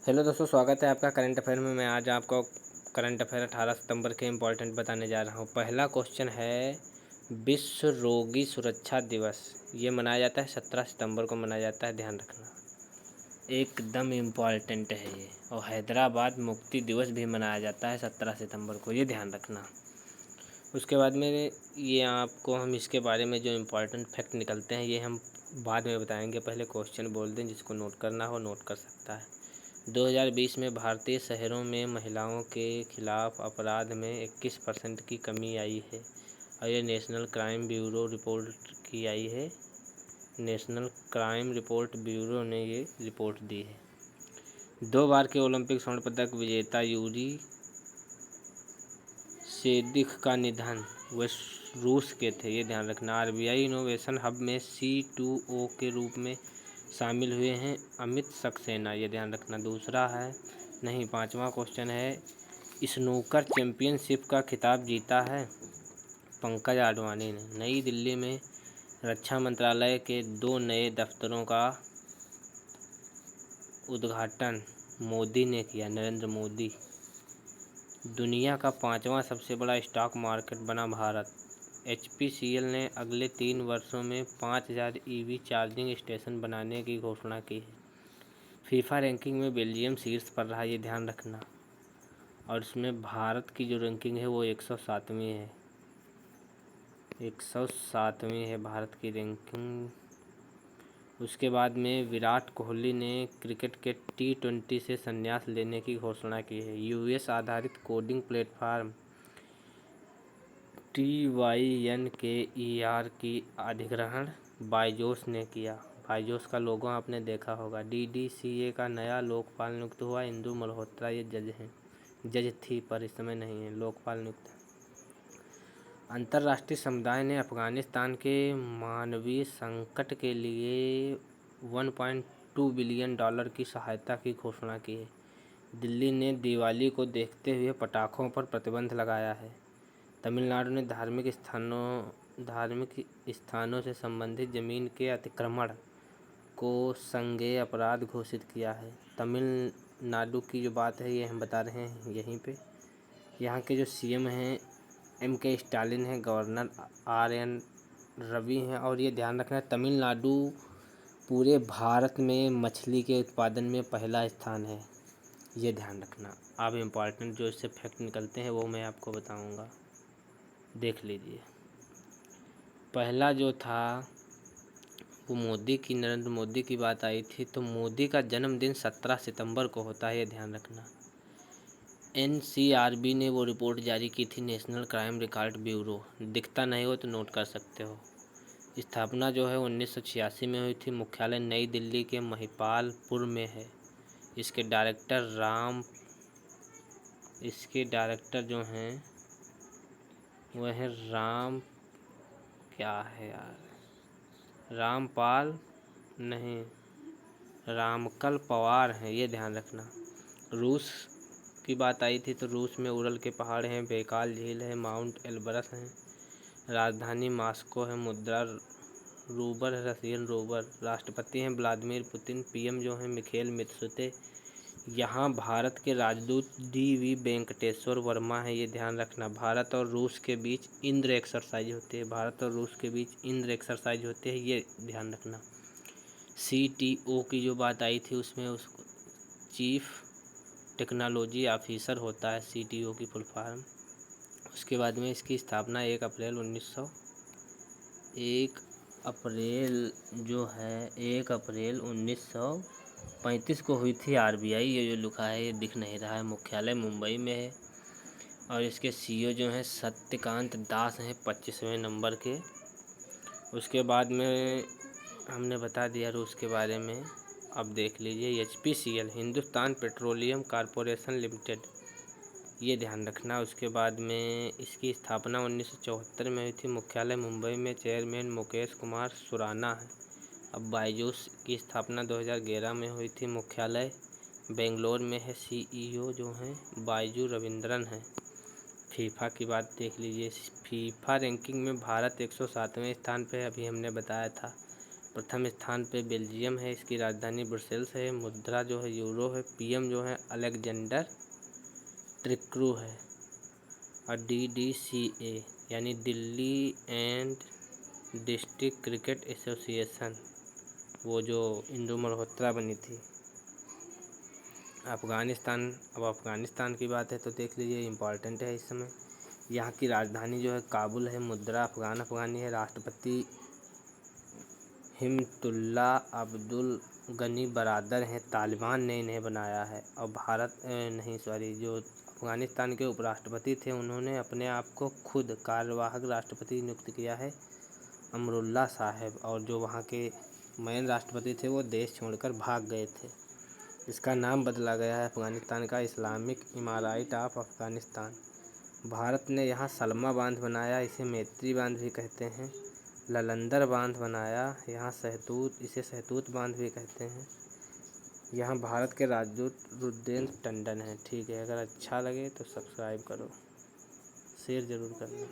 Hello दोस्तों, स्वागत है आपका करंट अफेयर में। मैं आज आपको करंट अफेयर 18 सितंबर के इम्पोर्टेंट बताने जा रहा हूँ। पहला क्वेश्चन है, विश्व रोगी सुरक्षा दिवस ये मनाया जाता है 17 सितंबर को मनाया जाता है, ध्यान रखना। एकदम इम्पॉर्टेंट है ये। और हैदराबाद मुक्ति दिवस भी मनाया जाता है 17 सितंबर को, ये ध्यान रखना। उसके बाद में ये आपको हम इसके बारे में जो इम्पोर्टेंट फैक्ट निकलते हैं ये हम बाद में बताएंगे। पहले क्वेश्चन बोल दें, जिसको नोट करना हो नोट कर सकता है। 2020 में भारतीय शहरों में महिलाओं के खिलाफ अपराध में 21% की कमी आई है, और ये नेशनल क्राइम ब्यूरो रिपोर्ट की आई है। नेशनल क्राइम रिपोर्ट ब्यूरो ने ये रिपोर्ट दी है। 2 बार के ओलंपिक स्वर्ण पदक विजेता यूरी सेदिख का निधन, वे रूस के थे, ये ध्यान रखना। आरबीआई इनोवेशन हब में C2O के रूप में शामिल हुए हैं अमित सक्सेना, ये ध्यान रखना। दूसरा है नहीं, पांचवा क्वेश्चन है, स्नूकर चैंपियनशिप का खिताब जीता है पंकज आडवाणी ने। नई दिल्ली में रक्षा मंत्रालय के 2 नए दफ्तरों का उद्घाटन मोदी ने किया, नरेंद्र मोदी। दुनिया का 5वां सबसे बड़ा स्टॉक मार्केट बना भारत। HPCL ने अगले 3 वर्षों में 5000 EV चार्जिंग स्टेशन बनाने की घोषणा की है। फीफा रैंकिंग में बेल्जियम शीर्ष पर रहा, ये ध्यान रखना। और इसमें भारत की जो रैंकिंग है वो 107वीं है। 107वीं है भारत की रैंकिंग। उसके बाद में विराट कोहली ने क्रिकेट के T20 से संन्यास लेने की घोषणा की है। US आधारित कोडिंग प्लेटफॉर्म TYNKER की अधिग्रहण बायजोस ने किया। बायजोस का लोगो आपने देखा होगा। DDCA का नया लोकपाल नियुक्त हुआ इंदु मल्होत्रा, ये जज हैं, जज थी पर इस समय नहीं है, लोकपाल नियुक्त है। अंतर्राष्ट्रीय समुदाय ने अफगानिस्तान के मानवीय संकट के लिए $1.2 बिलियन की सहायता की घोषणा की है। दिल्ली ने दिवाली को देखते हुए पटाखों पर प्रतिबंध लगाया है। तमिलनाडु ने धार्मिक स्थानों से संबंधित जमीन के अतिक्रमण को संज्ञेय अपराध घोषित किया है। तमिलनाडु की जो बात है ये हम बता रहे हैं यहीं पे। यहाँ के जो CM हैं MK स्टालिन हैं, गवर्नर RN रवि हैं। और ये ध्यान रखना, तमिलनाडु पूरे भारत में मछली के उत्पादन में पहला स्थान है, ये ध्यान रखना। अब इम्पॉर्टेंट जो इससे फैक्ट निकलते हैं वो मैं आपको बताऊंगा, देख लीजिए। पहला जो था वो नरेंद्र मोदी की बात आई थी, तो मोदी का जन्मदिन 17 सितंबर को होता है, ये ध्यान रखना। NCRB ने वो रिपोर्ट जारी की थी, नेशनल क्राइम रिकॉर्ड ब्यूरो। दिखता नहीं हो तो नोट कर सकते हो। स्थापना जो है 1986 में हुई थी। मुख्यालय नई दिल्ली के महिपालपुर में है। इसके डायरेक्टर जो हैं वह है क्या है यार, रामपाल नहीं, रामकल पवार हैं, ये ध्यान रखना। रूस की बात आई थी, तो रूस में उरल के पहाड़ हैं, बेकाल झील है, माउंट एल्बरस हैं, राजधानी मॉस्को है, मुद्रा रूबर है, रशियन रूबर। राष्ट्रपति हैं व्लादिमीर पुतिन। PM जो हैं मिखेल मित्सुते। यहाँ भारत के राजदूत DV वेंकटेश्वर वर्मा है, ये ध्यान रखना। भारत और रूस के बीच इंद्र एक्सरसाइज होती है, ये ध्यान रखना। CTO की जो बात आई थी उसमें उसको चीफ टेक्नोलॉजी ऑफिसर होता है, CTO की फुल फॉर्म। उसके बाद में इसकी स्थापना 1 अप्रैल 1935 को हुई थी। RBI ये जो लिखा है ये दिख नहीं रहा है, मुख्यालय मुंबई में है। और इसके CEO जो हैं सत्यकांत दास हैं, 25वें नंबर के। उसके बाद में हमने बता दिया रूस के बारे में। अब देख लीजिए HPCL, Hindustan petroleum corporation limited, ये ध्यान रखना। उसके बाद में इसकी स्थापना 1974 में हुई थी। मुख्यालय मुंबई में, चेयरमैन मुकेश कुमार सुराना है। अब बायजूस की स्थापना 2011 में हुई थी। मुख्यालय बेंगलोर में है। CEO जो हैं बायजू रविंद्रन हैं। फीफा की बात देख लीजिए। फीफा रैंकिंग में भारत 107वें स्थान पे, अभी हमने बताया था। प्रथम स्थान पे बेल्जियम है, इसकी राजधानी ब्रुसेल्स है, मुद्रा जो है यूरो है, पीएम जो है अलेक्जेंडर ट्रिक्रू है। और DDCA यानी Delhi and district cricket association, वो जो इंदु मल्होत्रा बनी थी। अफ़गानिस्तान, अब अफ़गानिस्तान की बात है तो देख लीजिए, इम्पॉर्टेंट है इस समय। यहाँ की राजधानी जो है काबुल है, मुद्रा अफ़गानी है, राष्ट्रपति हिमतुल्ला अब्दुल गनी बरादर हैं, तालिबान ने इन्हें बनाया है। और जो अफ़गानिस्तान के उपराष्ट्रपति थे उन्होंने अपने आप को खुद कार्यवाहक राष्ट्रपति नियुक्त किया है, अमरुल्ला साहब। और जो वहाँ के मेन राष्ट्रपति थे वो देश छोड़कर भाग गए थे। इसका नाम बदला गया है अफ़गानिस्तान का, इस्लामिक इमारात ऑफ अफ़गानिस्तान। भारत ने यहाँ सलमा बांध बनाया, इसे मैत्री बांध भी कहते हैं। ललंदर बांध बनाया, यहाँ इसे सहतूत बांध भी कहते हैं। यहाँ भारत के राजदूत रुद्रेंद्र टंडन हैं। ठीक है, अगर अच्छा लगे तो सब्सक्राइब करो, शेयर ज़रूर करना।